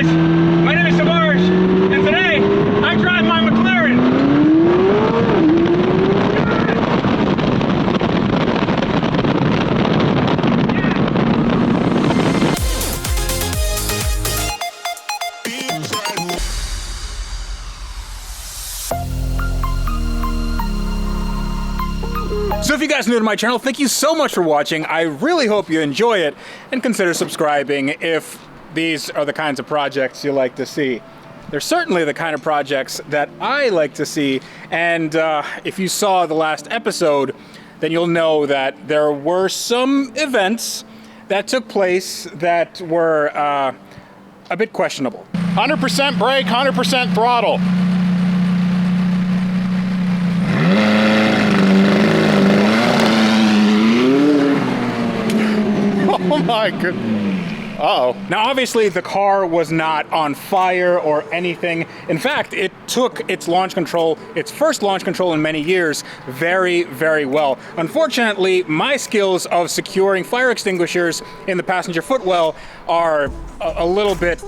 guys, my name is Tavarish, and today I drive my Mclaren. So if you guys are new to my channel, thank you so much for watching. I really hope you enjoy it and consider subscribing if these are the kinds of projects you like to see. They're certainly the kind of projects that I like to see, and if you saw the last episode, then you'll know that there were some events that took place that were a bit questionable. 100% brake, 100% throttle. Oh my goodness. Uh-oh. Now obviously the car was not on fire or anything. In fact, it took its launch control, its first launch control in many years, very, very well. Unfortunately, my skills of securing fire extinguishers in the passenger footwell are a little bit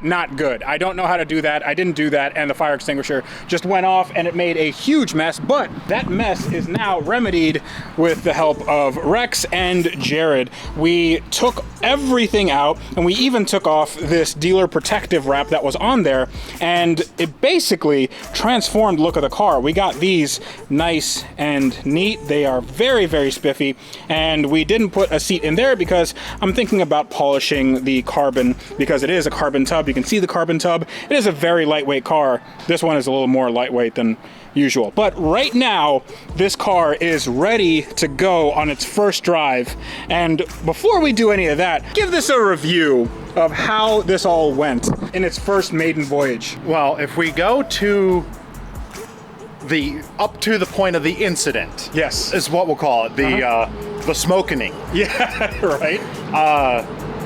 not good. I don't know how to do that. I didn't do that, and the fire extinguisher just went off and it made a huge mess, but that mess is now remedied with the help of Rex and Jared. We took everything out, and we even took off this dealer protective wrap that was on there, and it basically transformed the look of the car. We got these nice and neat. They are very, very spiffy, and we didn't put a seat in there because I'm thinking about polishing the carbon, because it is a carbon tub. You can see the carbon tub. It is a very lightweight car. This one is a little more lightweight than usual. But right now, this car is ready to go on its first drive. And before we do any of that, give this a review of how this all went in its first maiden voyage. Well, if we go to up to the point of the incident, Yes. is what we'll call it, the smokening. Yeah, right.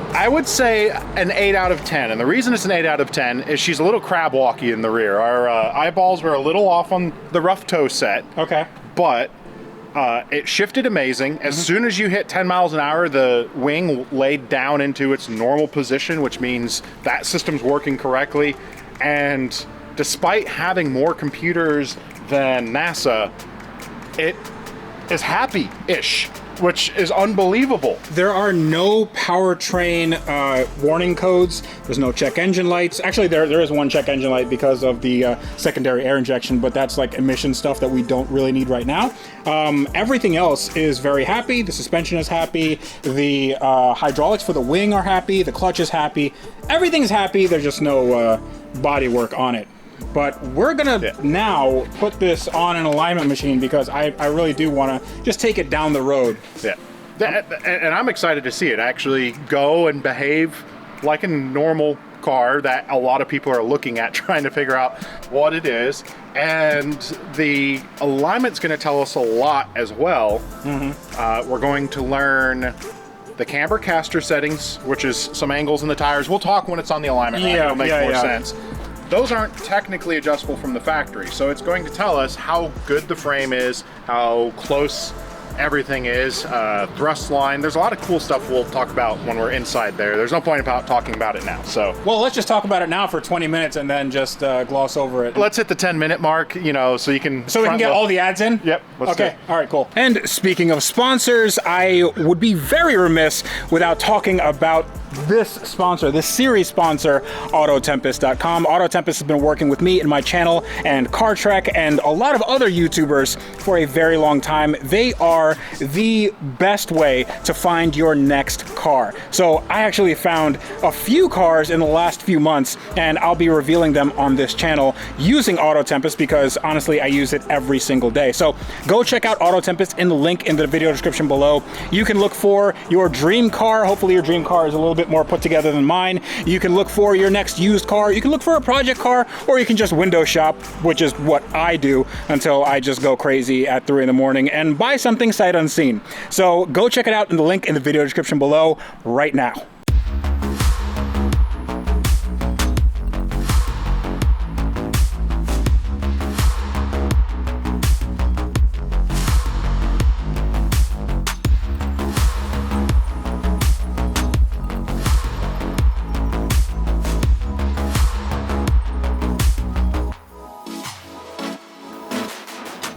I would say an 8 out of 10, and the reason it's an 8 out of 10 is she's a little crab walky in the rear. Our eyeballs were a little off on the rough toe set. Okay. But it shifted amazing. As soon as you hit 10 miles an hour, the wing laid down into its normal position, which means that system's working correctly. And despite having more computers than NASA, it is happy-ish, which is unbelievable. There are no powertrain warning codes. There's no check engine lights. Actually, there is one check engine light because of the secondary air injection, but that's like emission stuff that we don't really need right now. Everything else is very happy. The suspension is happy. The hydraulics for the wing are happy. The clutch is happy. Everything's happy. There's just no body work on it. But we're gonna now put this on an alignment machine because I really do want to just take it down the road. Yeah, and I'm excited to see it actually go and behave like a normal car that a lot of people are looking at, trying to figure out what it is. And the alignment's going to tell us a lot as well. We're going to learn the camber caster settings, which is some angles in the tires. We'll talk when it's on the alignment. Right? It'll make more sense. Those aren't technically adjustable from the factory, so it's going to tell us how good the frame is, how close everything is, thrust line. There's a lot of cool stuff we'll talk about when we're inside there. There's no point about talking about it now. So, well, let's just talk about it now for 20 minutes and then just gloss over it. Let's hit the 10-minute mark, you know, so you can... So we can get all the ads in? Yep. Okay. All right, cool. And speaking of sponsors, I would be very remiss without talking about this sponsor, this series sponsor, Autotempest.com. Autotempest has been working with me and my channel and Car Trek and a lot of other YouTubers for a very long time. They are the best way to find your next car. So I actually found a few cars in the last few months, and I'll be revealing them on this channel using Autotempest because honestly, I use it every single day. So go check out Autotempest in the link in the video description below. You can look for your dream car. Hopefully your dream car is a little bit more put together than mine. You can look for your next used car. You can look for a project car, or you can just window shop, which is what I do until I just go crazy at 3 in the morning and buy something sight unseen. So go check it out in the link in the video description below right now.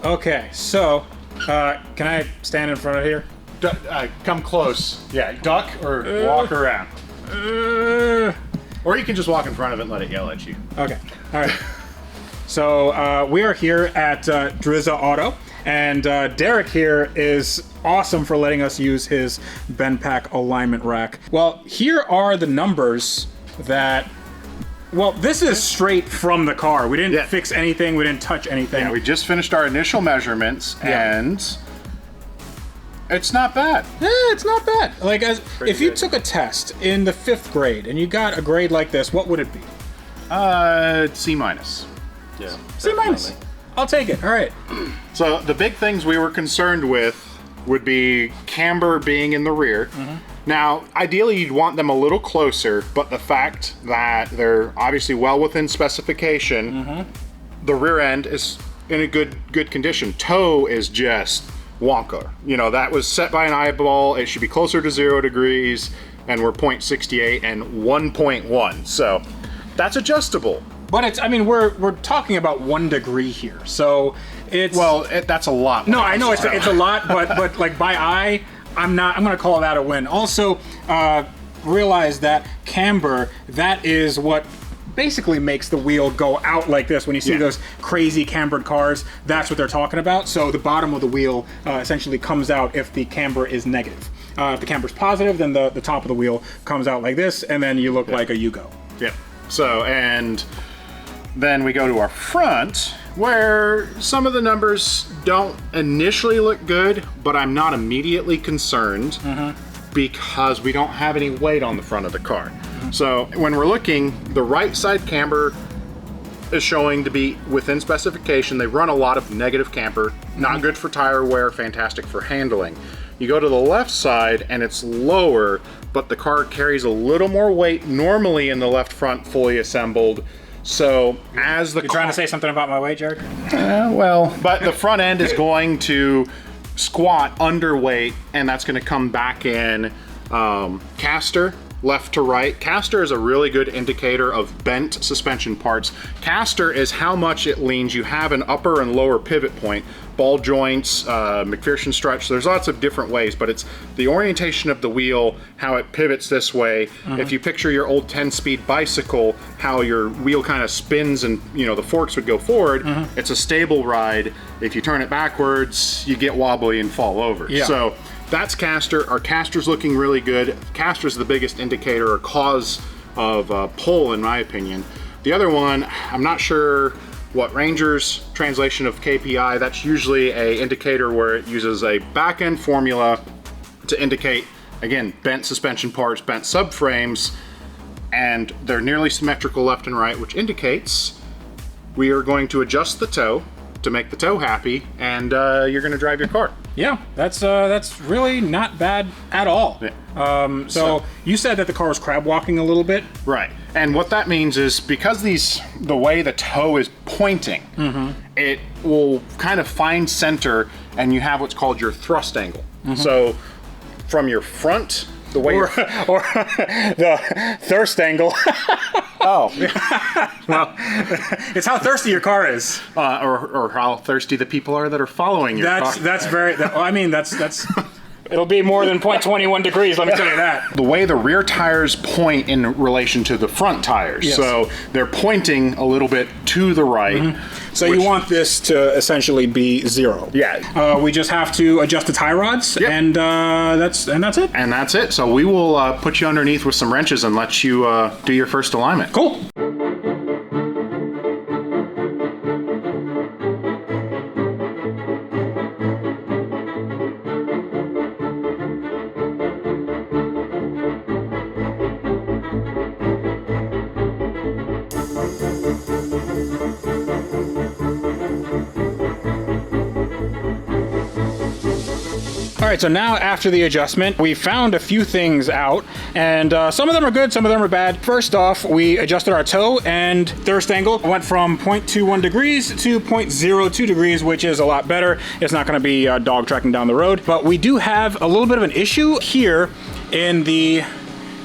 Okay, so can I stand in front of here? Come close. Yeah, duck or walk around. Or you can just walk in front of it and let it yell at you. Okay, all right. So we are here at Drizza Auto, and Derek here is awesome for letting us use his Benpack alignment rack. Well, here are the numbers that, well, this is straight from the car. We didn't fix anything, we didn't touch anything. Yeah, we just finished our initial measurements, and it's not bad. Yeah, it's not bad. Like, if you took a test in the 5th grade and you got a grade like this, what would it be? C minus. Yeah. C minus. I'll take it. All right. So the big things we were concerned with would be camber being in the rear. Now, ideally you'd want them a little closer, but the fact that they're obviously well within specification, the rear end is in a good condition. Toe is just wonka. You know, that was set by an eyeball. It should be closer to 0 degrees, and we're 0.68 and 1.1. So that's adjustable. But it's, I mean, we're talking about 1 degree here, so it's, well, that's a lot. No, I know it's a lot, but like by eye, I'm going to call that a win. Also, realize that camber, that is what basically makes the wheel go out like this. When you see those crazy cambered cars, that's what they're talking about. So the bottom of the wheel essentially comes out if the camber is negative. If the camber's positive, then the top of the wheel comes out like this, and then you look like a Yugo. Yeah. So, and then we go to our front, where some of the numbers don't initially look good, but I'm not immediately concerned because we don't have any weight on the front of the car. So when we're looking, the right side camber is showing to be within specification. They run a lot of negative camber, not good for tire wear, fantastic for handling. You go to the left side and it's lower, but the car carries a little more weight normally in the left front fully assembled. So as the You're trying to say something about my weight, Jared? well, but the front end is going to squat underweight, and that's going to come back in caster, left to right. Caster is a really good indicator of bent suspension parts. Caster is how much it leans. You have an upper and lower pivot point, ball joints, McPherson stretch. There's lots of different ways, but it's the orientation of the wheel, how it pivots this way. If you picture your old 10-speed bicycle, how your wheel kind of spins and, you know, the forks would go forward, it's a stable ride. If you turn it backwards, you get wobbly and fall over. So that's caster. Our caster's looking really good. Caster's the biggest indicator or cause of pull, in my opinion. The other one, I'm not sure what Ranger's translation of KPI, that's usually a indicator where it uses a back-end formula to indicate, again, bent suspension parts, bent subframes, and they're nearly symmetrical left and right, which indicates we are going to adjust the toe to make the toe happy, and you're going to drive your car. Yeah, that's really not bad at all. So you said that the car was crab walking a little bit, right? And what that means is because the way the toe is pointing, it will kind of find center, and you have what's called your thrust angle. So from your front, the way or the thirst angle. Oh, well, it's how thirsty your car is, or how thirsty the people are that are following your car. That's very. I mean, that's. It'll be more than 0.21 degrees. Let me tell you that. The way the rear tires point in relation to the front tires, so they're pointing a little bit to the right. So you want this to essentially be 0. Yeah. We just have to adjust the tie rods, and that's it. And that's it. So we will put you underneath with some wrenches and let you do your first alignment. Cool. All right, so now after the adjustment, we found a few things out, and some of them are good, some of them are bad. First off, we adjusted our toe and thirst angle. Went from 0.21 degrees to 0.02 degrees, which is a lot better. It's not gonna be dog trekking down the road, but we do have a little bit of an issue here in the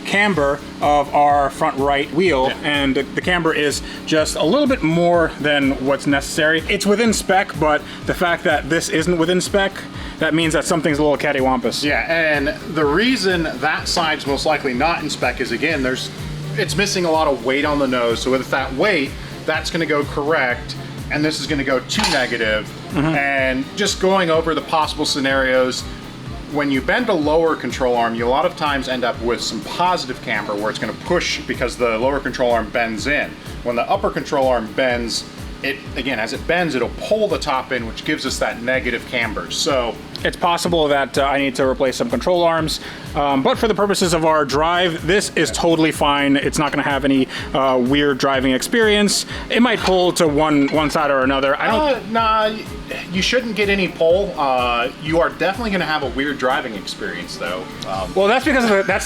camber of our front right wheel, and the camber is just a little bit more than what's necessary. It's within spec, but the fact that this isn't within spec, that means that something's a little cattywampus. Yeah, and the reason that side's most likely not in spec is, again, it's missing a lot of weight on the nose, so with that weight, that's gonna go correct, and this is gonna go to negative. And just going over the possible scenarios, when you bend a lower control arm, you a lot of times end up with some positive camber where it's gonna push because the lower control arm bends in. When the upper control arm bends, again, as it bends, it'll pull the top in, which gives us that negative camber. So it's possible that I need to replace some control arms, but for the purposes of our drive, this is totally fine. It's not going to have any weird driving experience. It might pull to one side or another. Nah, you shouldn't get any pull. You are definitely going to have a weird driving experience, though. Well, that's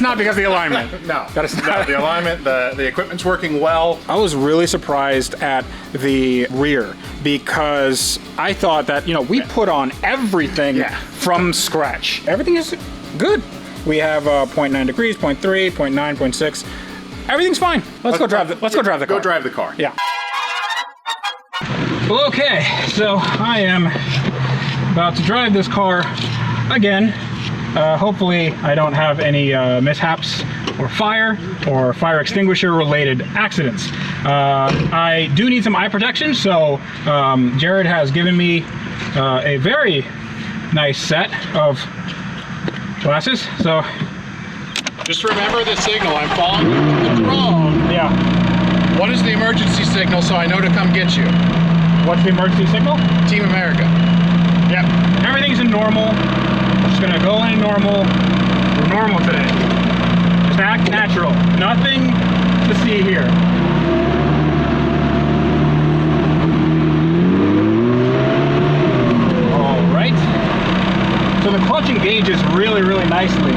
not because of the alignment. No, that is not the alignment. The equipment's working well. I was really surprised at the rear because I thought that we put on everything from scratch. Everything is good. We have 0.9 degrees, 0.3, 0.9, 0.6. Everything's fine. Let's go drive the car. Go drive the car. Yeah. Well, okay, so I am about to drive this car again. Hopefully I don't have any mishaps or fire extinguisher related accidents. I do need some eye protection, so Jared has given me a very nice set of glasses. So just remember the signal. I'm following you with the drone. Yeah. What is the emergency signal so I know to come get you? What's the emergency signal? Team America. Yep. Everything's in normal. Just gonna go in normal. We're normal today. Just act natural. Nothing to see here. All right. So the clutch engages really, really nicely.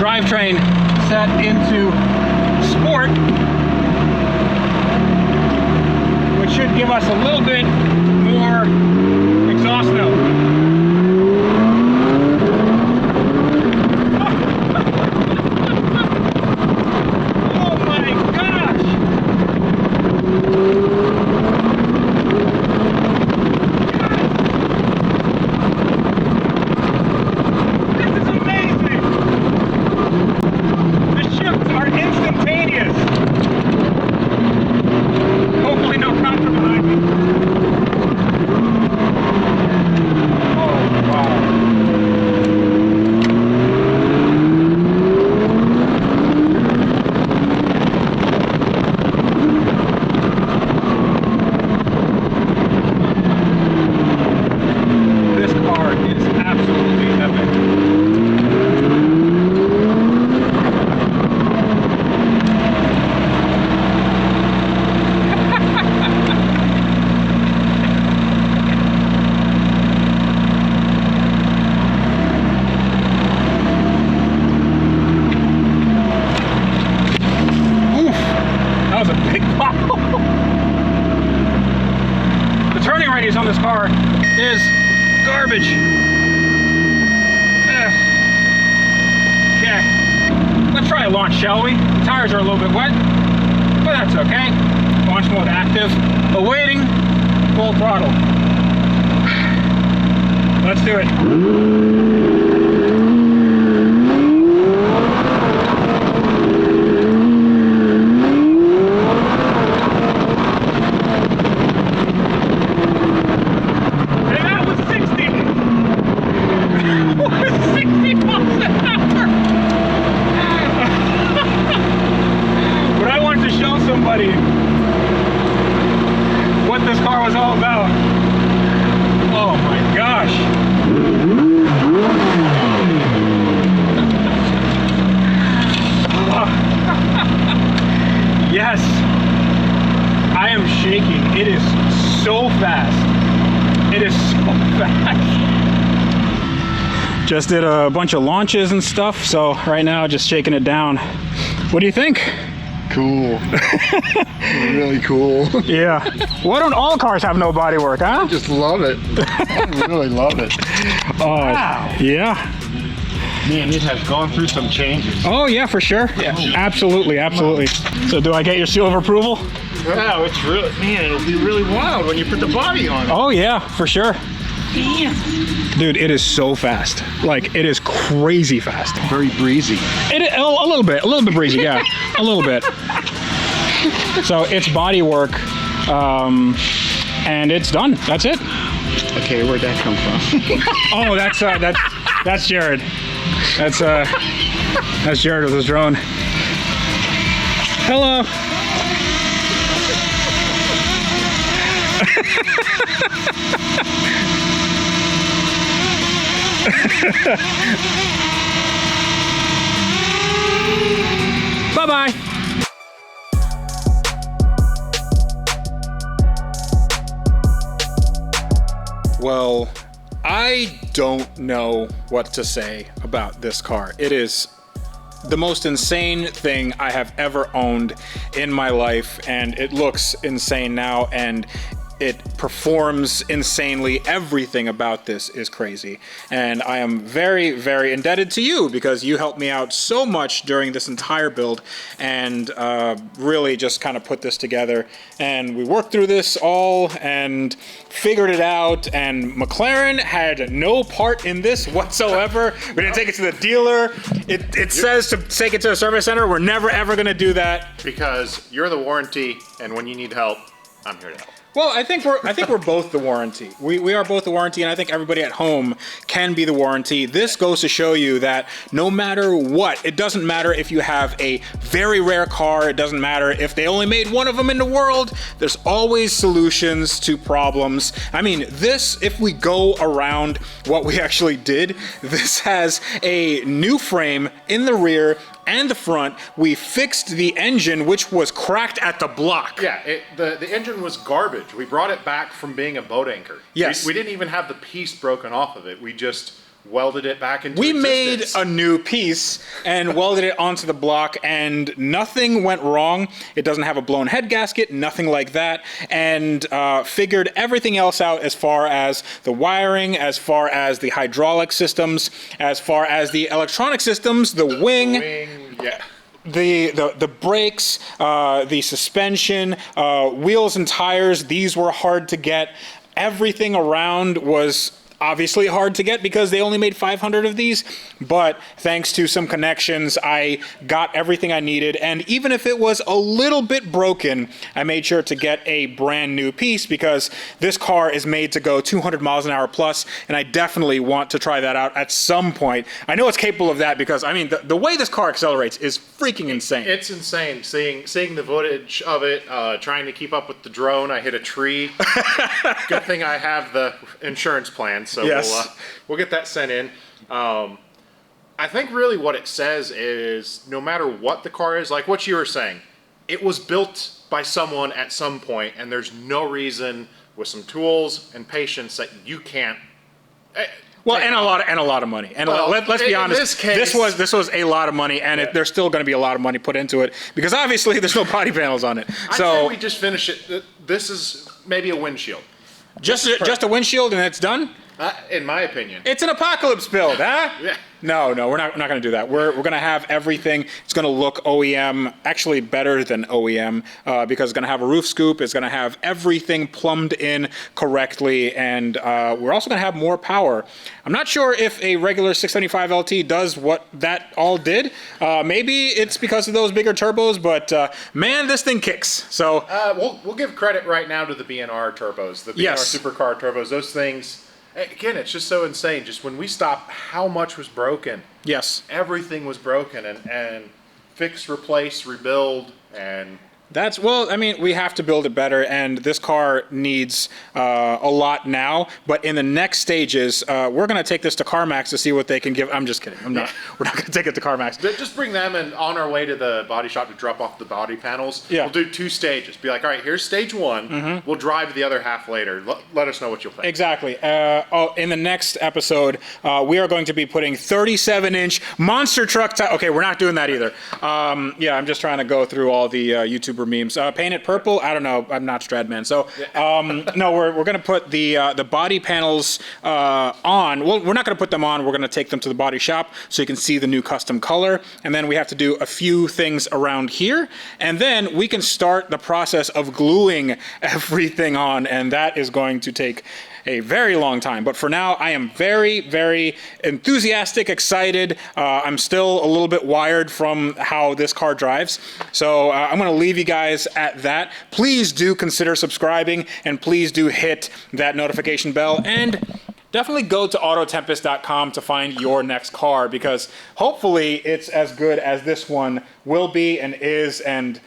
Drivetrain set into sport, which should give us a little bit more exhaust note. On this car is garbage. Okay, let's try a launch, shall we? The tires are a little bit wet, but that's okay. Launch mode active, awaiting full throttle. Let's do it. it is so fast. It is so fast. Just did a bunch of launches and stuff, so right now just shaking it down. What do you think? Cool. Really cool. Yeah. Why don't all cars have no bodywork, huh? I just love it. I really love it. Oh, Wow. Yeah. Man, it has gone through some changes. Oh, yeah, for sure. Yeah. Absolutely, absolutely. So do I get your seal of approval? Wow, it's really, man, it'll be really wild when you put the body on it. Oh, yeah, for sure. Damn. Dude, it is so fast. Like, it is crazy fast. Very breezy. A little bit breezy, yeah. A little bit. So it's body work, and it's done. That's it. Okay, where'd that come from? Oh, that's Jared. That's Jared with his drone. Hello. Bye-bye. Well, I don't know what to say about this car. It is the most insane thing I have ever owned in my life, and it looks insane now, and it performs insanely. Everything about this is crazy. And I am very, very indebted to you because you helped me out so much during this entire build and really just kind of put this together. And we worked through this all and figured it out. And Mclaren had no part in this whatsoever. We didn't take it to the dealer. It says to take it to a service center. We're never, ever gonna do that. Because you're the warranty, and when you need help, I'm here to help. Well, I think we're both the warranty. We are both the warranty, and I think everybody at home can be the warranty. This goes to show you that no matter what, it doesn't matter if you have a very rare car, it doesn't matter if they only made one of them in the world, there's always solutions to problems. I mean, this, if we go around what we actually did, this has a new frame in the rear and the front. We fixed the engine, which was cracked at the block. Yeah, the engine was garbage. We brought it back from being a boat anchor. Yes. We didn't even have the piece broken off of it. We just welded it back into We existence. made a new piece and welded it onto the block, and nothing went wrong. It doesn't have a blown head gasket, nothing like that, and figured everything else out as far as the wiring, as far as the hydraulic systems, as far as the electronic systems, the wing, yeah. the brakes, the suspension, wheels and tires. These were hard to get. Everything around was obviously hard to get because they only made 500 of these, but thanks to some connections, I got everything I needed. And even if it was a little bit broken, I made sure to get a brand new piece because this car is made to go 200 miles an hour plus, and I definitely want to try that out at some point. I know it's capable of that because, I mean, the way this car accelerates is freaking insane. It's insane. Seeing the footage of it, trying to keep up with the drone. I hit a tree. Good thing I have the insurance plan. So yes. we'll get that sent in. I think really what it says is no matter what the car is, like what you were saying, it was built by someone at some point, and there's no reason with some tools and patience that you can't. Well, and a lot of money. And let's be honest, this was a lot of monny, and there's still going to be a lot of money put into it because obviously there's no body panels on it. I'd say we just finish it. This is maybe a windshield. Just a windshield and it's done? In my opinion. It's an apocalypse build, huh? Yeah. No, we're not going to do that. We're going to have everything. It's going to look OEM, actually better than OEM, because it's going to have a roof scoop. It's going to have everything plumbed in correctly, and we're also going to have more power. I'm not sure if a regular 675 LT does what that all did. Maybe it's because of those bigger turbos, but man, this thing kicks. So we'll give credit right now to the BNR turbos, the BNR supercar turbos. Those things. Again, it's just so insane. Just when we stopped, how much was broken? Yes. Everything was broken, and fix, replace, rebuild, and Well, I mean, we have to build it better, and this car needs a lot now. But in the next stages, we're going to take this to CarMax to see what they can give. I'm just kidding. We're not going to take it to CarMax. Just bring them, and on our way to the body shop to drop off the body panels, Yeah. we'll do 2 stages. Be like, all right, here's stage 1. We'll drive the other half later. Let us know what you'll think. Exactly. In the next episode, we are going to be putting 37-inch monster truck. Okay, we're not doing that either. Yeah, I'm just trying to go through all the YouTuber memes. Paint it purple? I don't know. I'm not Stradman. So, no, we're going to put the body panels on. Well, we're not going to put them on. We're going to take them to the body shop so you can see the new custom color. And then we have to do a few things around here. And then we can start the process of gluing everything on. And that is going to take a very long time. But for now, I am very, very enthusiastic, excited. I'm still a little bit wired from how this car drives. So I'm going to leave you guys at that. Please do consider subscribing, and please do hit that notification bell. And definitely go to Autotempest.com to find your next car, because hopefully it's as good as this one will be and is. And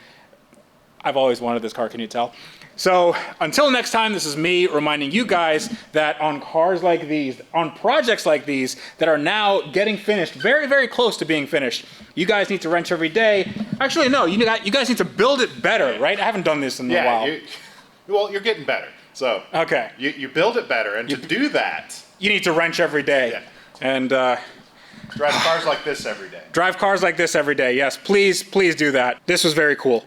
I've always wanted this car, can you tell? So until next time, this is me reminding you guys that on cars like these, on projects like these that are now getting finished, very, very close to being finished, you guys need to wrench every day. Actually, no, you guys need to build it better, right? I haven't done this in a while. Well, you're getting better. So okay, you build it better, and to do that, you need to wrench every day. Yeah. And drive cars like this every day. Drive cars like this every day. Yes, please do that. This was very cool.